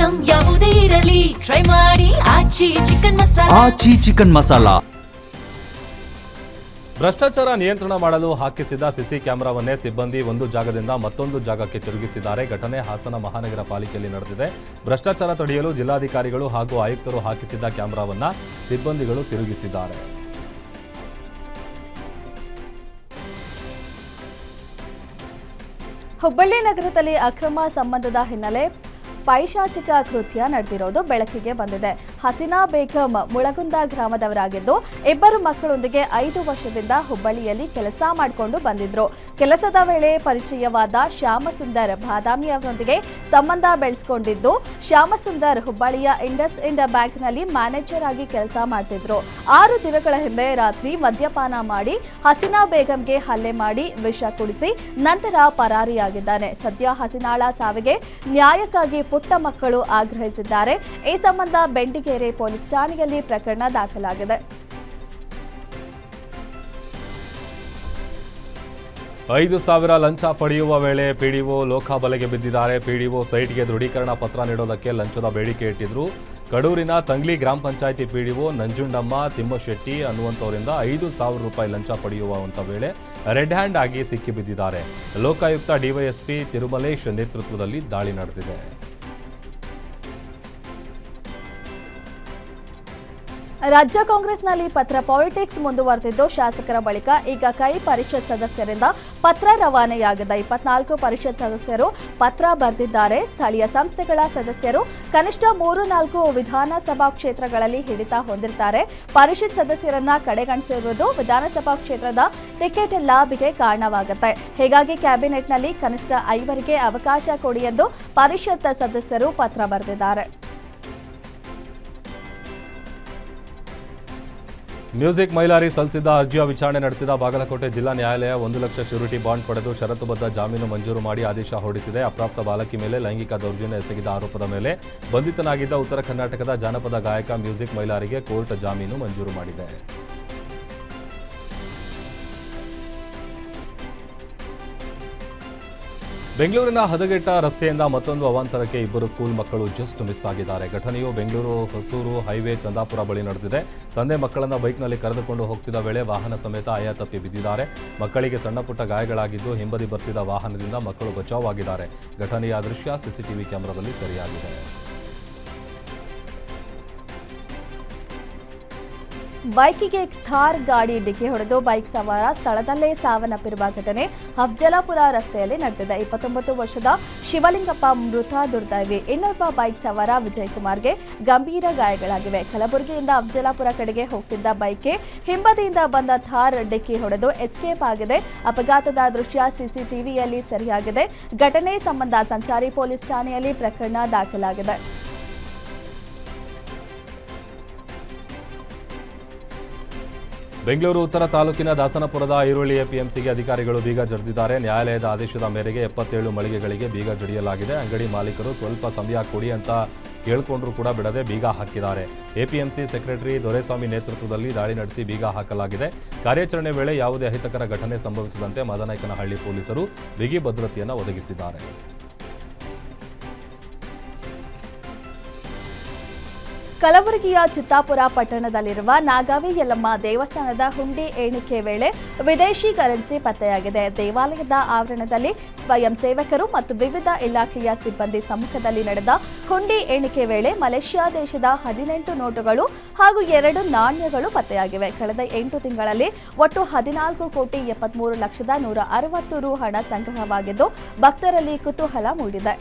Item ಯಾವುದೇ ಇರಲಿ try ಮಾಡಿ ಆಚಿ ಚಿಕನ್ ಮಸಾಲಾ. ಭ್ರಷ್ಟಾಚಾರ ನಿಯಂತ್ರಣ ಮಾಡಲು ಹಾಕಿಸಿದ ಸಿಸಿ ಕ್ಯಾಮೆರಾವನ್ನೇ ಸಿಬ್ಬಂದಿ ಒಂದು ಜಾಗದಿಂದ ಮತ್ತೊಂದು ಜಾಗಕ್ಕೆ ತಿರುಗಿಸಿದ್ದಾರೆ. ಘಟನೆ ಹಾಸನ ಮಹಾನಗರ ಪಾಲಿಕೆಯಲ್ಲಿ ನಡೆದಿದೆ. ಭ್ರಷ್ಟಾಚಾರ ತಡೆಯಲು ಜಿಲ್ಲಾಧಿಕಾರಿಗಳು ಹಾಗೂ ಆಯುಕ್ತರು ಹಾಕಿಸಿದ್ದ ಕ್ಯಾಮೆರಾವನ್ನ ಸಿಬ್ಬಂದಿಗಳು ತಿರುಗಿಸಿದ್ದಾರೆ. ಹುಬ್ಬಳ್ಳಿ ನಗರದಲ್ಲಿ ಅಕ್ರಮ ಸಂಬಂಧದ ಹಿನ್ನೆಲೆ ಪೈಶಾಚಿಕ ಕೃತ್ಯ ನಡೆದಿರೋದು ಬೆಳಕಿಗೆ ಬಂದಿದೆ. ಹಸೀನಾ ಬೇಗಂ ಮುಳಗುಂದ ಗ್ರಾಮದವರಾಗಿದ್ದು ಇಬ್ಬರು ಮಕ್ಕಳೊಂದಿಗೆ 5 ವರ್ಷದಿಂದ ಹುಬ್ಬಳ್ಳಿಯಲ್ಲಿ ಕೆಲಸ ಮಾಡಿಕೊಂಡು ಬಂದಿದ್ರು. ಕೆಲಸದ ವೇಳೆ ಪರಿಚಯವಾದ ಶ್ಯಾಮಸುಂದರ್ ಬಾದಾಮಿ ಅವರೊಂದಿಗೆ ಸಂಬಂಧ ಬೆಳೆಸಿಕೊಂಡಿದ್ದು, ಶ್ಯಾಮಸುಂದರ್ ಹುಬ್ಬಳ್ಳಿಯ ಇಂಡಸ್ಇಂಡ್ ಬ್ಯಾಂಕ್ನಲ್ಲಿ ಮ್ಯಾನೇಜರ್ ಆಗಿ ಕೆಲಸ ಮಾಡ್ತಿದ್ರು. 6 ದಿನಗಳ ಹಿಂದೆ ರಾತ್ರಿ ಮದ್ಯಪಾನ ಮಾಡಿ ಹಸೀನಾ ಬೇಗಂಗೆ ಹಲ್ಲೆ ಮಾಡಿ ವಿಷ ಕುಡಿಸಿ ನಂತರ ಪರಾರಿಯಾಗಿದ್ದಾನೆ. ಸದ್ಯ ಹಸೀನಾಳ ಸಾವಿಗೆ ನ್ಯಾಯಕ್ಕಾಗಿ ಪುಟ್ಟ ಮಕ್ಕಳು ಆಗ್ರಹಿಸಿದ್ದಾರೆ. ಈ ಸಂಬಂಧ ಬೆಂಡಿಗೇರಿ ಪೊಲೀಸ್ ಠಾಣೆಯಲ್ಲಿ ಪ್ರಕರಣ ದಾಖಲಾಗಿದೆ. 5,000 ಲಂಚ ಪಡೆಯುವ ವೇಳೆ ಪಿಡಿಒ ಲೋಕಾಬಲೆಗೆ ಬಿದ್ದಿದ್ದಾರೆ. ಪಿಡಿಒ ಸೈಟ್ಗೆ ದೃಢೀಕರಣ ಪತ್ರ ನೀಡೋದಕ್ಕೆ ಲಂಚದ ಬೇಡಿಕೆ ಇಟ್ಟಿದ್ರು. ಕಡೂರಿನ ತಂಗ್ಲಿ ಗ್ರಾಮ ಪಂಚಾಯಿತಿ ಪಿಡಿಒ ನಂಜುಂಡಮ್ಮ ತಿಮ್ಮಶೆಟ್ಟಿ ಅನ್ನುವಂಥವರಿಂದ 5,000 ರೂಪಾಯಿ ಲಂಚ ಪಡೆಯುವಂಥ ವೇಳೆ ರೆಡ್ ಹ್ಯಾಂಡ್ ಆಗಿ ಸಿಕ್ಕಿಬಿದ್ದಿದ್ದಾರೆ. ಲೋಕಾಯುಕ್ತ ಡಿವೈಎಸ್ಪಿ ತಿರುಮಲೇಶ್ ನೇತೃತ್ವದಲ್ಲಿ ದಾಳಿ ನಡೆದಿದೆ. ರಾಜ್ಯ ಕಾಂಗ್ರೆಸ್ನಲ್ಲಿ ಪತ್ರ ಪಾಲಿಟಿಕ್ಸ್ ಮುಂದುವರೆದಿದ್ದು, ಶಾಸಕರ ಬಳಿಕ ಈಗ ಕೈ ಪರಿಷತ್ ಸದಸ್ಯರಿಂದ ಪತ್ರ ರವಾನೆಯಾಗಿದೆ. 24 ಪರಿಷತ್ ಸದಸ್ಯರು ಪತ್ರ ಬರೆದಿದ್ದಾರೆ. ಸ್ಥಳೀಯ ಸಂಸ್ಥೆಗಳ ಸದಸ್ಯರು ಕನಿಷ್ಠ 3-4 ವಿಧಾನಸಭಾ ಕ್ಷೇತ್ರಗಳಲ್ಲಿ ಹಿಡಿತ ಹೊಂದಿರುತ್ತಾರೆ. ಪರಿಷತ್ ಸದಸ್ಯರನ್ನ ಕಡೆಗಣಿಸಿರುವುದು ವಿಧಾನಸಭಾ ಕ್ಷೇತ್ರದ ಟಿಕೆಟ್ ಲಾಭಿಗೆ ಕಾರಣವಾಗುತ್ತೆ. ಹೀಗಾಗಿ ಕ್ಯಾಬಿನೆಟ್ನಲ್ಲಿ ಕನಿಷ್ಠ 5 ಅವಕಾಶ ಕೊಡಿ ಎಂದು ಪರಿಷತ್ ಸದಸ್ಯರು ಪತ್ರ ಬರೆದಿದ್ದಾರೆ. ಮ್ಯೂಸಿಕ್ ಮೈಲಾರಿ ಸಲ್ಲಿಸಿದ್ದ ಅರ್ಜಿಯ ವಿಚಾರಣೆ ನಡೆಸಿದ ಬಾಗಲಕೋಟೆ ಜಿಲ್ಲಾ ನ್ಯಾಯಾಲಯ 1 ಲಕ್ಷ ಶ್ಯೂರಿಟಿ ಬಾಂಡ್ ಪಡೆದು ಷರತ್ತುಬದ್ಧ ಜಾಮೀನು ಮಂಜೂರು ಮಾಡಿ ಆದೇಶ ಹೊರಡಿಸಿದೆ. ಅಪ್ರಾಪ್ತ ಬಾಲಕಿ ಮೇಲೆ ಲೈಂಗಿಕ ದೌರ್ಜನ್ಯ ಎಸಗಿದ ಆರೋಪದ ಮೇಲೆ ಬಂಧಿತನಾಗಿದ್ದ ಉತ್ತರ ಕರ್ನಾಟಕದ ಜಾನಪದ ಗಾಯಕ ಮ್ಯೂಸಿಕ್ ಮೈಲಾರಿಗೆ ಕೋರ್ಟ್ ಜಾಮೀನು ಮಂಜೂರು ಮಾಡಿದೆ. ಬೆಂಗಳೂರಿನ ಹದಗೆಟ್ಟ ರಸ್ತೆಯಿಂದ ಮತ್ತೊಂದು ಅವಾಂತರಕ್ಕೆ 2 ಸ್ಕೂಲ್ ಮಕ್ಕಳು ಜಸ್ಟ್ ಮಿಸ್ ಆಗಿದ್ದಾರೆ. ಘಟನೆಯು ಬೆಂಗಳೂರು ಹೊಸೂರು ಹೈವೇ ಚಂದಾಪುರ ಬಳಿ ನಡೆದಿದೆ. ತಂದೆ ಮಕ್ಕಳನ್ನ ಬೈಕ್ನಲ್ಲಿ ಕರೆದುಕೊಂಡು ಹೋಗ್ತಿದ್ದ ವೇಳೆ ವಾಹನ ಸಮೇತ ಆಯ ತಪ್ಪಿ ಬಿದ್ದಿದ್ದಾರೆ. ಮಕ್ಕಳಿಗೆ ಸಣ್ಣಪುಟ್ಟ ಗಾಯಗಳಾಗಿದ್ದು ಹಿಂಬದಿ ಬರ್ತಿದ್ದ ವಾಹನದಿಂದ ಮಕ್ಕಳು ಬಚಾವಾಗಿದ್ದಾರೆ. ಘಟನೆಯ ದೃಶ್ಯ ಸಿಸಿಟಿವಿ ಕ್ಯಾಮೆರಾದಲ್ಲಿ ಸೆರೆಯಾಗಿದೆ. ಬೈಕಿಗೆ ಥಾರ್ ಗಾಡಿ ಡಿಕ್ಕಿ ಹೊಡೆದು ಬೈಕ್ ಸವಾರ ಸ್ಥಳದಲ್ಲೇ ಸಾವನ್ನಪ್ಪಿರುವ ಘಟನೆ ಅಫ್ಜಲಾಪುರ ರಸ್ತೆಯಲ್ಲಿ ನಡೆದಿದೆ. 29 ವರ್ಷದ ಶಿವಲಿಂಗಪ್ಪ ಮೃತ ದುರ್ದೈವಿ. ಇನ್ನೊಬ್ಬ ಬೈಕ್ ಸವಾರ ವಿಜಯ್ ಕುಮಾರ್ಗೆ ಗಂಭೀರ ಗಾಯಗಳಾಗಿವೆ. ಕಲಬುರಗಿಯಿಂದ ಅಫ್ಜಲಾಪುರ ಕಡೆಗೆ ಹೋಗ್ತಿದ್ದ ಬೈಕ್ಗೆ ಹಿಂಬದಿಯಿಂದ ಬಂದ ಥಾರ್ ಡಿಕ್ಕಿ ಹೊಡೆದು ಎಸ್ಕೇಪ್ ಆಗಿದೆ. ಅಪಘಾತದ ದೃಶ್ಯ ಸಿಸಿಟಿವಿಯಲ್ಲಿ ಸೆರೆಯಾಗಿದೆ. ಘಟನೆ ಸಂಬಂಧ ಸಂಚಾರಿ ಪೊಲೀಸ್ ಠಾಣೆಯಲ್ಲಿ ಪ್ರಕರಣ ದಾಖಲಾಗಿದೆ. ಬೆಂಗಳೂರು ಉತ್ತರ ತಾಲೂಕಿನ ದಾಸನಪುರದ ಈರುಳ್ಳಿ ಎಪಿಎಂಸಿಗೆ ಅಧಿಕಾರಿಗಳು ಬೀಗ ಜಡಿದಿದ್ದಾರೆ. ನ್ಯಾಯಾಲಯದ ಆದೇಶದ ಮೇರೆಗೆ 77 ಮಳಿಗೆಗಳಿಗೆ ಬೀಗ ಜಡಿಯಲಾಗಿದೆ. ಅಂಗಡಿ ಮಾಲೀಕರು ಸ್ವಲ್ಪ ಸಮಯ ಕೊಡಿ ಅಂತ ಕೇಳಿಕೊಂಡ್ರೂ ಕೂಡ ಬಿಡದೆ ಬೀಗ ಹಾಕಿದ್ದಾರೆ. ಎಪಿಎಂಸಿ ಸೆಕ್ರೆಟರಿ ದೊರೆಸ್ವಾಮಿ ನೇತೃತ್ವದಲ್ಲಿ ದಾಳಿ ನಡೆಸಿ ಬೀಗ ಹಾಕಲಾಗಿದೆ. ಕಾರ್ಯಾಚರಣೆ ವೇಳೆ ಯಾವುದೇ ಅಹಿತಕರ ಘಟನೆ ಸಂಭವಿಸದಂತೆ ಮದನಾಯಕನಹಳ್ಳಿ ಪೊಲೀಸರು ಬಿಗಿ ಭದ್ರತೆಯನ್ನು ಒದಗಿಸಿದ್ದಾರೆ. ಕಲಬುರಗಿಯ ಚಿತ್ತಾಪುರ ಪಟ್ಟಣದಲ್ಲಿರುವ ನಾಗಾವಿ ಯಲ್ಲಮ್ಮ ದೇವಸ್ಥಾನದ ಹುಂಡಿ ಎಣಿಕೆ ವೇಳೆ ವಿದೇಶಿ ಕರೆನ್ಸಿ ಪತ್ತೆಯಾಗಿದೆ. ದೇವಾಲಯದ ಆವರಣದಲ್ಲಿ ಸ್ವಯಂ ಸೇವಕರು ಮತ್ತು ವಿವಿಧ ಇಲಾಖೆಯ ಸಿಬ್ಬಂದಿ ಸಮ್ಮುಖದಲ್ಲಿ ನಡೆದ ಹುಂಡಿ ಎಣಿಕೆ ವೇಳೆ ಮಲೇಷ್ಯಾ ದೇಶದ 18 ನೋಟುಗಳು ಹಾಗೂ 2 ನಾಣ್ಯಗಳು ಪತ್ತೆಯಾಗಿವೆ. ಕಳೆದ 8 ತಿಂಗಳಲ್ಲಿ ಒಟ್ಟು 14,73,160 ರು ಹಣ ಸಂಗ್ರಹವಾಗಿದ್ದು ಭಕ್ತರಲ್ಲಿ ಕುತೂಹಲ ಮೂಡಿದೆ.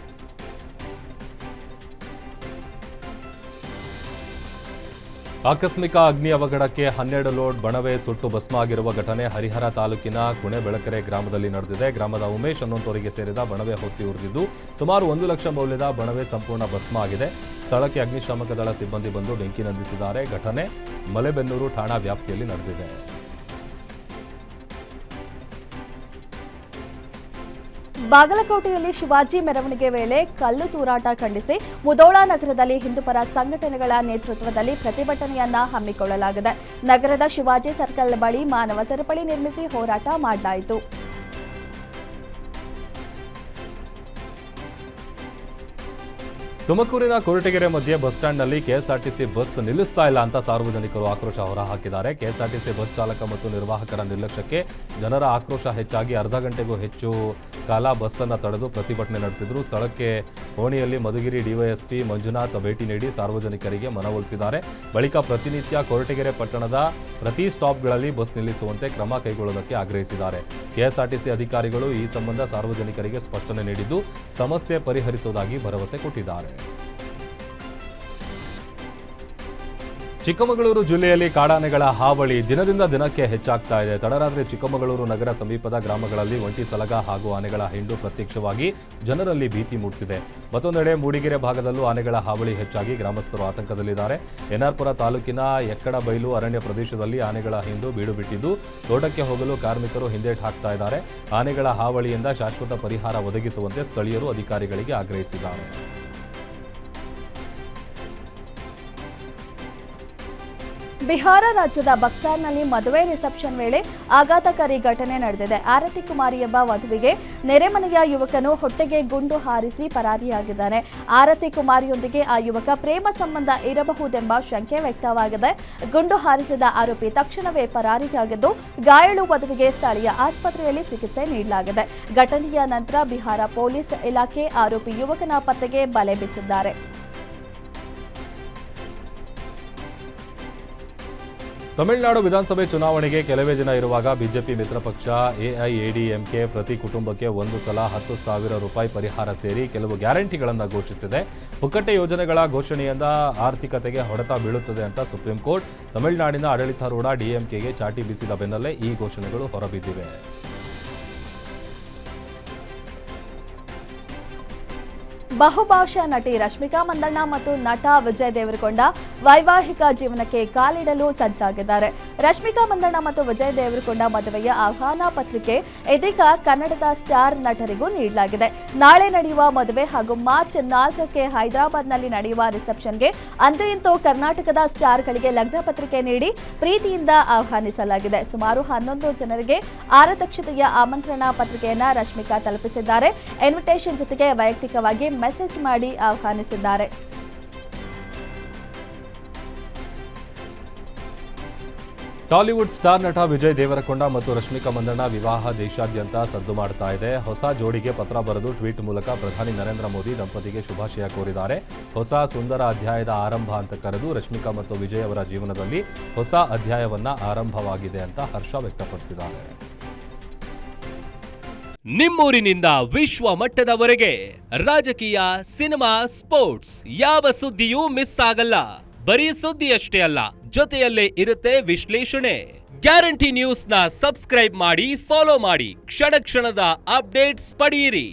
ಆಕಸ್ಮಿಕ ಅಗ್ನಿ ಅವಘಡಕ್ಕೆ 12 ಲೋಡ್ ಬಣವೆ ಸುಟ್ಟು ಭಸ್ಮ ಆಗಿರುವ ಘಟನೆ ಹರಿಹರ ತಾಲೂಕಿನ ಕುಣೆಬೆಳಕೆರೆ ಗ್ರಾಮದಲ್ಲಿ ನಡೆದಿದೆ. ಗ್ರಾಮದ ಉಮೇಶ್ ಅನ್ನುವಂಥವರಿಗೆ ಸೇರಿದ ಬಣವೆ ಹೊತ್ತಿ ಉರಿದಿದ್ದು ಸುಮಾರು 1 ಲಕ್ಷ ಮೌಲ್ಯದ ಬಣವೆ ಸಂಪೂರ್ಣ ಭಸ್ಮ ಆಗಿದೆ. ಸ್ಥಳಕ್ಕೆ ಅಗ್ನಿಶಾಮಕ ದಳ ಸಿಬ್ಬಂದಿ ಬಂದು ಬೆಂಕಿ ನಂದಿಸಿದ್ದಾರೆ. ಘಟನೆ ಮಲೆಬೆನ್ನೂರು ಠಾಣಾ ವ್ಯಾಪ್ತಿಯಲ್ಲಿ ನಡೆದಿದೆ. ಬಾಗಲಕೋಟೆಯಲ್ಲಿ ಶಿವಾಜಿ ಮೆರವಣಿಗೆ ವೇಳೆ ಕಲ್ಲು ತೂರಾಟ ಖಂಡಿಸಿ ಮುಧೋಳ ನಗರದಲ್ಲಿ ಹಿಂದೂಪರ ಸಂಘಟನೆಗಳ ನೇತೃತ್ವದಲ್ಲಿ ಪ್ರತಿಭಟನೆಯನ್ನ ಹಮ್ಮಿಕೊಳ್ಳಲಾಗಿದೆ. ನಗರದ ಶಿವಾಜಿ ಸರ್ಕಲ್ ಬಳಿ ಮಾನವ ಸರಪಳಿ ನಿರ್ಮಿಸಿ ಹೋರಾಟ ಮಾಡಲಾಯಿತು. ತುಮಕೂರಿನ ಕೊರಟಗೆರೆ ಮಧ್ಯೆ ಬಸ್ ಸ್ಟ್ಯಾಂಡ್ನಲ್ಲಿ ಕೆಎಸ್ಆರ್ಟಿಸಿ ಬಸ್ ನಿಲ್ಲಿಸ್ತಾ ಇಲ್ಲ ಅಂತ ಸಾರ್ವಜನಿಕರು ಆಕ್ರೋಶ ಹೊರಹಾಕಿದ್ದಾರೆ. ಕೆಎಸ್ಆರ್ಟಿಸಿ ಬಸ್ ಚಾಲಕ ಮತ್ತು ನಿರ್ವಾಹಕರ ನಿರ್ಲಕ್ಷ್ಯಕ್ಕೆ ಜನರ ಆಕ್ರೋಶ ಹೆಚ್ಚಾಗಿ ಅರ್ಧ ಗಂಟೆಗೂ ಹೆಚ್ಚು ಕಾಲ ಬಸ್ ಅನ್ನು ತಡೆದು ಪ್ರತಿಭಟನೆ ನಡೆಸಿದ್ರು. ಸ್ಥಳಕ್ಕೆ ಓಣಿಯಲ್ಲಿ ಮಧುಗಿರಿ ಡಿವೈಎಸ್ಪಿ ಮಂಜುನಾಥ್ ಭೇಟಿ ನೀಡಿ ಸಾರ್ವಜನಿಕರಿಗೆ ಮನವೊಲಿಸಿದ್ದಾರೆ. ಬಳಿಕ ಪ್ರತಿನಿತ್ಯ ಕೊರಟಗೆರೆ ಪಟ್ಟಣದ ಪ್ರತಿ ಸ್ಟಾಪ್ಗಳಲ್ಲಿ ಬಸ್ ನಿಲ್ಲಿಸುವಂತೆ ಕ್ರಮ ಕೈಗೊಳ್ಳುವುದಕ್ಕೆ ಆಗ್ರಹಿಸಿದ್ದಾರೆ. ಕೆಎಸ್ಆರ್ಟಿಸಿ ಅಧಿಕಾರಿಗಳು ಈ ಸಂಬಂಧ ಸಾರ್ವಜನಿಕರಿಗೆ ಸ್ಪಷ್ಟನೆ ನೀಡಿದ್ದು ಸಮಸ್ಯೆ ಪರಿಹರಿಸುವುದಾಗಿ ಭರವಸೆ ಕೊಟ್ಟಿದ್ದಾರೆ. ಚಿಕ್ಕಮಗಳೂರು ಜಿಲ್ಲೆಯಲ್ಲಿ ಕಾಡಾನೆಗಳ ಹಾವಳಿ ದಿನದಿಂದ ದಿನಕ್ಕೆ ಹೆಚ್ಚಾಗ್ತಾ ಇದೆ. ತಡರಾತ್ರಿ ಚಿಕ್ಕಮಗಳೂರು ನಗರ ಸಮೀಪದ ಗ್ರಾಮಗಳಲ್ಲಿ ಒಂಟಿ ಸಲಗ ಹಾಗೂ ಆನೆಗಳ ಹಿಂಡು ಪ್ರತ್ಯಕ್ಷವಾಗಿ ಜನರಲ್ಲಿ ಭೀತಿ ಮೂಡಿಸಿದೆ. ಮತ್ತೊಂದೆಡೆ ಮೂಡಿಗೆರೆ ಭಾಗದಲ್ಲೂ ಆನೆಗಳ ಹಾವಳಿ ಹೆಚ್ಚಾಗಿ ಗ್ರಾಮಸ್ಥರು ಆತಂಕದಲ್ಲಿದ್ದಾರೆ. ಎನ್ಆರ್ಪುರ ತಾಲೂಕಿನ ಎಕ್ಕಡಬೈಲು ಅರಣ್ಯ ಪ್ರದೇಶದಲ್ಲಿ ಆನೆಗಳ ಹಿಂಡು ಬೀಡು ಬಿಟ್ಟಿದ್ದು ತೋಟಕ್ಕೆ ಹೋಗಲು ಕಾರ್ಮಿಕರು ಹಿಂದೇಟು ಹಾಕ್ತಾ ಇದ್ದಾರೆ. ಆನೆಗಳ ಹಾವಳಿಯಿಂದ ಶಾಶ್ವತ ಪರಿಹಾರ ಒದಗಿಸುವಂತೆ ಸ್ಥಳೀಯರು ಅಧಿಕಾರಿಗಳಿಗೆ ಆಗ್ರಹಿಸಿದ್ದಾರೆ. ಬಿಹಾರ ರಾಜ್ಯದ ಬಕ್ಸಾರ್ನಲ್ಲಿ ಮದುವೆ ರಿಸೆಪ್ಷನ್ ವೇಳೆ ಆಘಾತಕಾರಿ ಘಟನೆ ನಡೆದಿದೆ. ಆರತಿ ಕುಮಾರಿ ಎಂಬ ವಧುವಿಗೆ ನೆರೆಮನೆಯ ಯುವಕನು ಹೊಟ್ಟೆಗೆ ಗುಂಡು ಹಾರಿಸಿ ಪರಾರಿಯಾಗಿದ್ದಾನೆ. ಆರತಿ ಕುಮಾರಿಯೊಂದಿಗೆ ಆ ಯುವಕ ಪ್ರೇಮ ಸಂಬಂಧ ಇರಬಹುದೆಂಬ ಶಂಕೆ ವ್ಯಕ್ತವಾಗಿದೆ. ಗುಂಡು ಹಾರಿಸಿದ ಆರೋಪಿ ತಕ್ಷಣವೇ ಪರಾರಿಯಾಗಿದ್ದು ಗಾಯಾಳು ವಧುವಿಗೆ ಸ್ಥಳೀಯ ಆಸ್ಪತ್ರೆಯಲ್ಲಿ ಚಿಕಿತ್ಸೆ ನೀಡಲಾಗಿದೆ. ಘಟನೆಯ ನಂತರ ಬಿಹಾರ ಪೊಲೀಸ್ ಇಲಾಖೆ ಆರೋಪಿ ಯುವಕನ ಪತ್ತೆಗೆ ಬಲೆ ಬೀಸಿದ್ದಾರೆ. ತಮಿಳುನಾಡು ವಿಧಾನಸಭೆ ಚುನಾವಣೆಗೆ ಕೆಲವೇ ದಿನ ಇರುವಾಗ ಬಿಜೆಪಿ ಮಿತ್ರ ಪಕ್ಷ ಎಐಎಡಿಎಂಕೆ ಪ್ರತಿ ಕುಟುಂಬಕ್ಕೆ ಒಂದು ಸಲ 10,000 ರೂಪಾಯಿ ಪರಿಹಾರ ಸೇರಿ ಕೆಲವು ಗ್ಯಾರಂಟಿಗಳನ್ನು ಘೋಷಿಸಿದೆ. ಪುಕ್ಕಟ್ಟೆ ಯೋಜನೆಗಳ ಘೋಷಣೆಯಿಂದ ಆರ್ಥಿಕತೆಗೆ ಹೊಡೆತ ಬೀಳುತ್ತದೆ ಅಂತ ಸುಪ್ರೀಂ ಕೋರ್ಟ್ ತಮಿಳುನಾಡಿನ ಆಡಳಿತಾರೂಢ ಡಿಎಂಕೆಗೆ ಚಾಟಿ ಬೀಸಿದ ಬೆನ್ನಲ್ಲೇ ಈ ಘೋಷಣೆಗಳು ಹೊರಬಿದ್ದಿವೆ. ಬಹುಭಾಷಾ ನಟಿ ರಶ್ಮಿಕಾ ಮಂದಣ್ಣ ಮತ್ತು ನಟ ವಿಜಯ್ ದೇವರಕೊಂಡ ವೈವಾಹಿಕ ಜೀವನಕ್ಕೆ ಕಾಲಿಡಲು ಸಜ್ಜಾಗಿದ್ದಾರೆ. ರಶ್ಮಿಕಾ ಮಂದಣ್ಣ ಮತ್ತು ವಿಜಯ್ ದೇವರಕೊಂಡ ಮದುವೆಯ ಆಹ್ವಾನ ಪತ್ರಿಕೆ ಇದೀಗ ಕನ್ನಡದ ಸ್ಟಾರ್ ನಟರಿಗೂ ನೀಡಲಾಗಿದೆ. ನಾಳೆ ನಡೆಯುವ ಮದುವೆ ಹಾಗೂ ಮಾರ್ಚ್ 4ಕ್ಕೆ ಹೈದರಾಬಾದ್ನಲ್ಲಿ ನಡೆಯುವ ರಿಸೆಪ್ಷನ್ಗೆ ಅಂತೂ ಇಂತೂ ಕರ್ನಾಟಕದ ಸ್ಟಾರ್ಗಳಿಗೆ ಲಗ್ನ ಪತ್ರಿಕೆ ನೀಡಿ ಪ್ರೀತಿಯಿಂದ ಆಹ್ವಾನಿಸಲಾಗಿದೆ. ಸುಮಾರು 11 ಜನರಿಗೆ ಆರತಕ್ಷತೆಯ ಆಮಂತ್ರಣ ಪತ್ರಿಕೆಯನ್ನ ರಶ್ಮಿಕಾ ತಲುಪಿಸಿದ್ದಾರೆ. ಇನ್ವಿಟೇಷನ್ ಜೊತೆಗೆ ವೈಯಕ್ತಿಕವಾಗಿ ಮೆಸೇಜ್ ಮಾಡಿ ಆಹ್ವಾನಿಸಿದ್ದಾರೆ. ಟಾಲಿವುಡ್ ಸ್ಟಾರ್ ನಟ ವಿಜಯ್ ದೇವರಕೊಂಡ ಮತ್ತು ರಶ್ಮಿಕಾ ಮಂದಣ್ಣ ವಿವಾಹ ದೇಶಾದ್ಯಂತ ಸದ್ದು ಮಾಡ್ತಾ ಇದೆ. ಹೊಸ ಜೋಡಿಗೆ ಪತ್ರ ಬರೆದು ಟ್ವೀಟ್ ಮೂಲಕ ಪ್ರಧಾನಿ ನರೇಂದ್ರ ಮೋದಿ ದಂಪತಿಗೆ ಶುಭಾಶಯ ಕೋರಿದ್ದಾರೆ. ಹೊಸ ಸುಂದರ ಅಧ್ಯಾಯದ ಆರಂಭ ಅಂತ ಕರೆದು ರಶ್ಮಿಕಾ ಮತ್ತು ವಿಜಯ್ ಅವರ ಜೀವನದಲ್ಲಿ ಹೊಸ ಅಧ್ಯಾಯವನ್ನ ಆರಂಭವಾಗಿದೆ ಅಂತ ಹರ್ಷ ವ್ಯಕ್ತಪಡಿಸಿದ್ದಾರೆ. ನಿಮ್ಮೂರಿನಿಂದ ವಿಶ್ವ ಮಟ್ಟದವರೆಗೆ ರಾಜಕೀಯ, ಸಿನಿಮಾ, ಸ್ಪೋರ್ಟ್ಸ್ ಯಾವ ಸುದ್ದಿಯೂ ಮಿಸ್ ಆಗಲ್ಲ. ಬರೀ ಸುದ್ದಿಯಷ್ಟೇ ಅಲ್ಲ, ಜೊತೆಯಲ್ಲೇ ಇರುತ್ತೆ ವಿಶ್ಲೇಷಣೆ. ಗ್ಯಾರಂಟಿ ನ್ಯೂಸ್ನ ಸಬ್ಸ್ಕ್ರೈಬ್ ಮಾಡಿ, ಫಾಲೋ ಮಾಡಿ, ಕ್ಷಣ ಕ್ಷಣದ ಅಪ್ಡೇಟ್ಸ್ ಪಡೆಯಿರಿ.